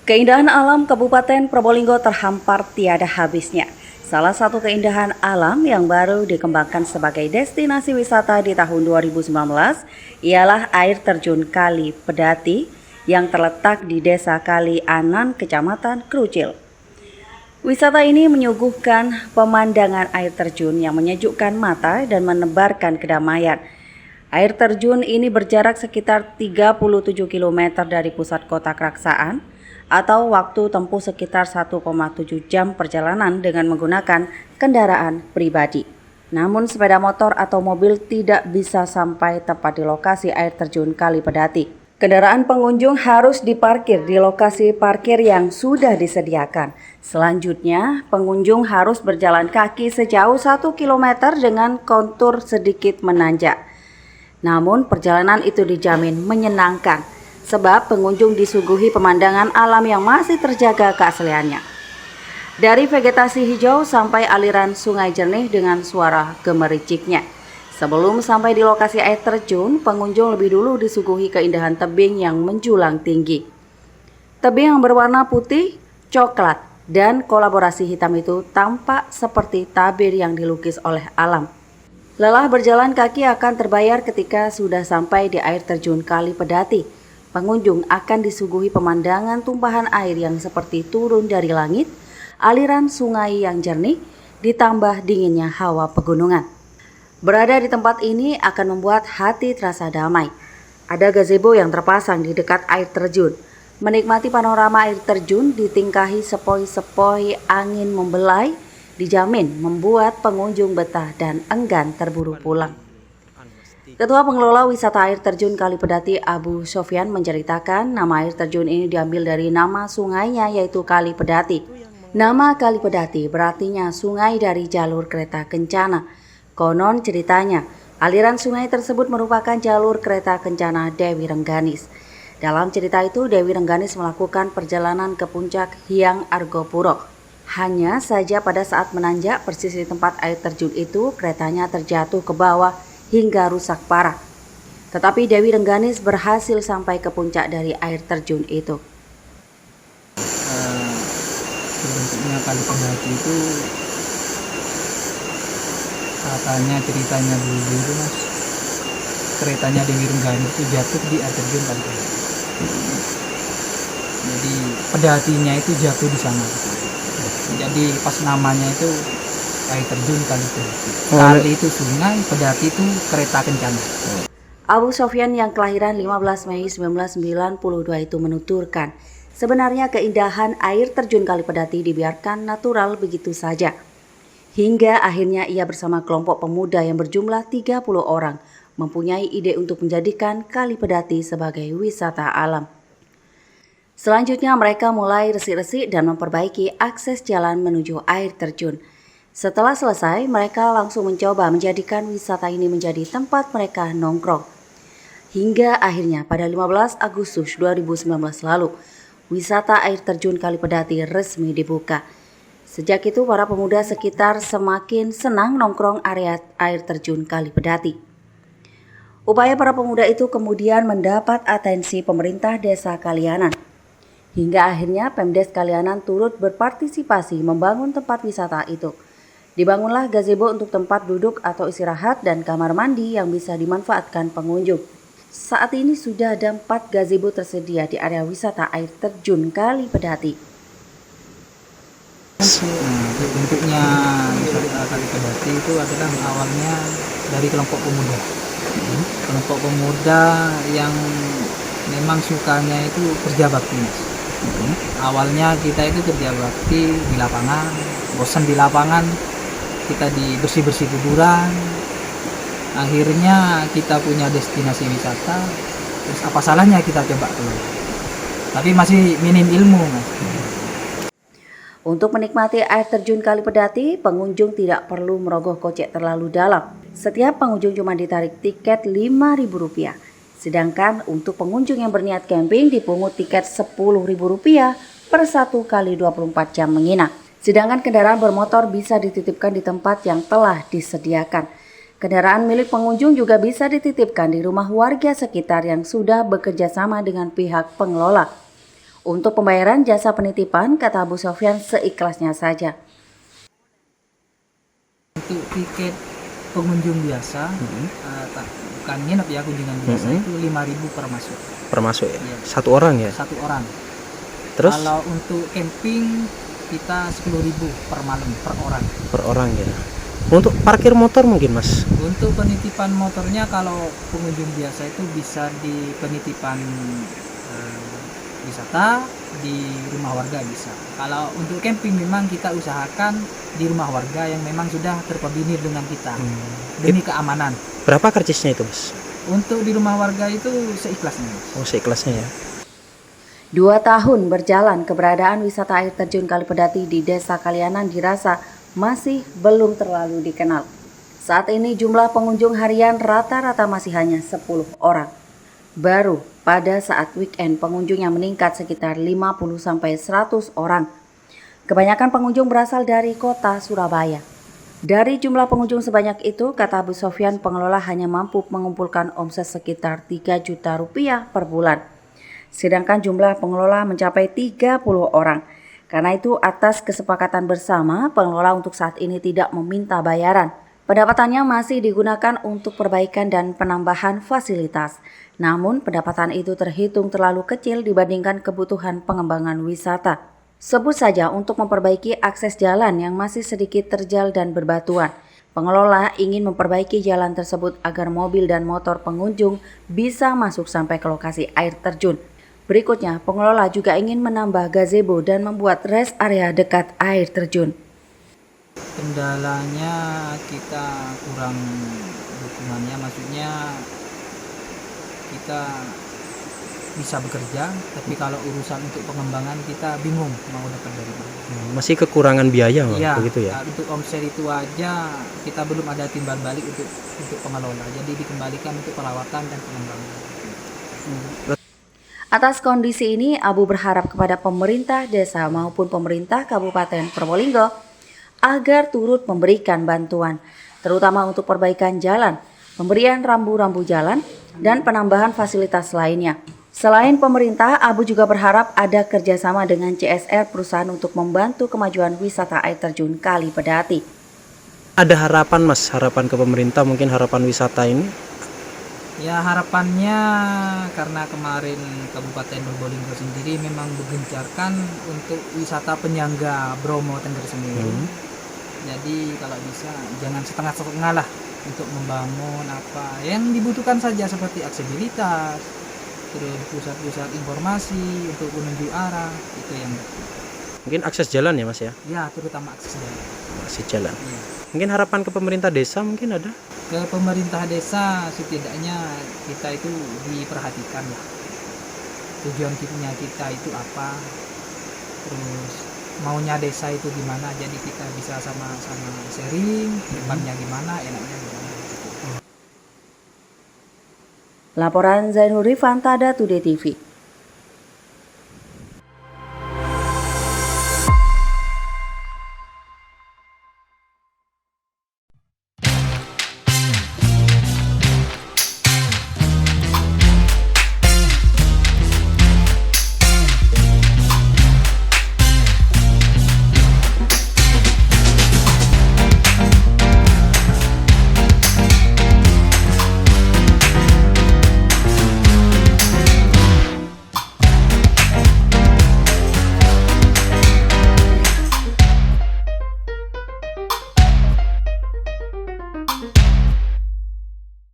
Keindahan alam Kabupaten Probolinggo terhampar tiada habisnya. Salah satu keindahan alam yang baru dikembangkan sebagai destinasi wisata di tahun 2019 ialah air terjun Kali Pedati yang terletak di Desa Kali Anan, Kecamatan Krucil. Wisata ini menyuguhkan pemandangan air terjun yang menyejukkan mata dan menebarkan kedamaian. Air terjun ini berjarak sekitar 37 km dari pusat kota Keraksaan atau waktu tempuh sekitar 1,7 jam perjalanan dengan menggunakan kendaraan pribadi. Namun sepeda motor atau mobil tidak bisa sampai tepat di lokasi air terjun Kali Pedati. Kendaraan pengunjung harus diparkir di lokasi parkir yang sudah disediakan. Selanjutnya, pengunjung harus berjalan kaki sejauh 1 km dengan kontur sedikit menanjak. Namun perjalanan itu dijamin menyenangkan, sebab pengunjung disuguhi pemandangan alam yang masih terjaga keasliannya. Dari vegetasi hijau sampai aliran sungai jernih dengan suara gemericiknya. Sebelum sampai di lokasi air terjun, pengunjung lebih dulu disuguhi keindahan tebing yang menjulang tinggi. Tebing yang berwarna putih, coklat, dan kolaborasi hitam itu tampak seperti tabir yang dilukis oleh alam. Lelah berjalan kaki akan terbayar ketika sudah sampai di air terjun Kali Pedati. Pengunjung akan disuguhi pemandangan tumpahan air yang seperti turun dari langit, aliran sungai yang jernih, ditambah dinginnya hawa pegunungan. Berada di tempat ini akan membuat hati terasa damai. Ada gazebo yang terpasang di dekat air terjun. Menikmati panorama air terjun ditingkahi sepoi-sepoi angin membelai, dijamin membuat pengunjung betah dan enggan terburu pulang. Ketua Pengelola Wisata Air Terjun Kali Pedati Abu Sofyan menceritakan nama air terjun ini diambil dari nama sungainya yaitu Kali Pedati. Nama Kali Pedati berartinya sungai dari jalur kereta kencana. Konon ceritanya, aliran sungai tersebut merupakan jalur kereta kencana Dewi Rengganis. Dalam cerita itu, Dewi Rengganis melakukan perjalanan ke puncak Hyang Argopuro. Hanya saja pada saat menanjak persis di tempat air terjun itu, keretanya terjatuh ke bawah hingga rusak parah. Tetapi Dewi Rengganis berhasil sampai ke puncak dari air terjun itu. Terbentuknya Kali Pedati itu katanya ceritanya dulu itu mas, keretanya Dewi Rengganis itu jatuh di air terjun Kali Pedati. Jadi pedatinya itu jatuh di sana. Jadi pas namanya itu air terjun Kali Pedati. Kali itu sungai, Pedati itu kereta kencana. Abu Sofyan yang kelahiran 15 Mei 1992 itu menuturkan, sebenarnya keindahan air terjun Kali Pedati dibiarkan natural begitu saja. Hingga akhirnya ia bersama kelompok pemuda yang berjumlah 30 orang mempunyai ide untuk menjadikan Kali Pedati sebagai wisata alam. Selanjutnya mereka mulai resik-resik dan memperbaiki akses jalan menuju air terjun. Setelah selesai, mereka langsung mencoba menjadikan wisata ini menjadi tempat mereka nongkrong. Hingga akhirnya pada 15 Agustus 2019 lalu, wisata air terjun Kali Pedati resmi dibuka. Sejak itu para pemuda sekitar semakin senang nongkrong area air terjun Kali Pedati. Upaya para pemuda itu kemudian mendapat atensi pemerintah Desa Kalianan. Hingga akhirnya Pemdes Kalianan turut berpartisipasi membangun tempat wisata itu. Dibangunlah gazebo untuk tempat duduk atau istirahat dan kamar mandi yang bisa dimanfaatkan pengunjung. Saat ini sudah ada 4 gazebo tersedia di area wisata air terjun Kali Pedati. Bentuknya wisata Kali Pedati itu adalah awalnya dari kelompok pemuda. Kelompok pemuda yang memang sukanya itu kerja bakti. Awalnya kita itu kerja bakti di lapangan, bosan di lapangan, kita di bersih-bersih kuburan. Akhirnya kita punya destinasi wisata, terus apa salahnya kita coba keluar. Tapi masih minim ilmu mas. Untuk menikmati air terjun Kali Pedati, pengunjung tidak perlu merogoh kocek terlalu dalam. Setiap pengunjung cuma ditarik tiket Rp5.000. Sedangkan untuk pengunjung yang berniat camping dipungut tiket Rp10.000 per 1 kali 24 jam menginap. Sedangkan kendaraan bermotor bisa dititipkan di tempat yang telah disediakan. Kendaraan milik pengunjung juga bisa dititipkan di rumah warga sekitar yang sudah bekerja sama dengan pihak pengelola. Untuk pembayaran jasa penitipan, kata Abu Sofyan, seikhlasnya saja. Untuk tiket pengunjung biasa, bukan nginep ya, kunjungan biasa itu 5.000 per masuk. Per masuk ya? Iya. Satu orang ya? Satu orang. Terus? Kalau untuk camping kita 10.000 per malam per orang. Per orang ya. Untuk parkir motor mungkin Mas? Untuk penitipan motornya kalau pengunjung biasa itu bisa di penitipan wisata di rumah warga bisa. Kalau untuk camping memang kita usahakan di rumah warga yang memang sudah terkoordinir dengan kita demi keamanan. Berapa karcisnya itu Mas? Untuk di rumah warga itu seikhlasnya. Oh seikhlasnya ya. 2 tahun berjalan, keberadaan wisata air terjun Kalipedati di Desa Kalianan dirasa masih belum terlalu dikenal. Saat ini jumlah pengunjung harian rata-rata masih hanya 10 orang. Baru pada saat weekend pengunjungnya meningkat sekitar 50-100 orang. Kebanyakan pengunjung berasal dari kota Surabaya. Dari jumlah pengunjung sebanyak itu, kata Abu Sofyan, pengelola hanya mampu mengumpulkan omset sekitar 3 juta rupiah per bulan. Sedangkan jumlah pengelola mencapai 30 orang. Karena itu atas kesepakatan bersama, pengelola untuk saat ini tidak meminta bayaran. Pendapatannya masih digunakan untuk perbaikan dan penambahan fasilitas. Namun pendapatan itu terhitung terlalu kecil dibandingkan kebutuhan pengembangan wisata. Sebut saja untuk memperbaiki akses jalan yang masih sedikit terjal dan berbatuan. Pengelola ingin memperbaiki jalan tersebut agar mobil dan motor pengunjung bisa masuk sampai ke lokasi air terjun. Berikutnya, pengelola juga ingin menambah gazebo dan membuat rest area dekat air terjun. Kendalanya kita kurang dukungannya, maksudnya kita bisa bekerja, tapi kalau urusan untuk pengembangan kita bingung mau dapat dari mana. Masih kekurangan biaya Iya, begitu ya? untuk omset itu aja kita belum ada timbal balik untuk pengelola, jadi dikembalikan untuk perawatan dan pengembangan. Atas kondisi ini, Abu berharap kepada pemerintah desa maupun pemerintah Kabupaten Probolinggo agar turut memberikan bantuan, terutama untuk perbaikan jalan, pemberian rambu-rambu jalan, dan penambahan fasilitas lainnya. Selain pemerintah, Abu juga berharap ada kerjasama dengan CSR perusahaan untuk membantu kemajuan wisata air terjun Kalipedati. Ada harapan Mas, harapan ke pemerintah, mungkin harapan wisata ini? Ya harapannya karena kemarin Kabupaten Probolinggo sendiri memang menggencarkan untuk wisata penyangga Bromo Tengger Semeru. Jadi kalau bisa jangan setengah-setengah lah untuk membangun apa yang dibutuhkan saja seperti aksesibilitas, terus pusat-pusat informasi untuk penunjuk arah, itu yang Mungkin akses jalan ya Mas ya? ya terutama akses jalan. Akses jalan. Ya. Mungkin harapan ke pemerintah desa mungkin ada? Ke pemerintah desa setidaknya kita itu diperhatikan lah, tujuan kita itu apa, terus maunya desa itu gimana, jadi kita bisa sama-sama sharing depannya gimana, enaknya gimana. Laporan Zainul Rifan, Tada Today TV.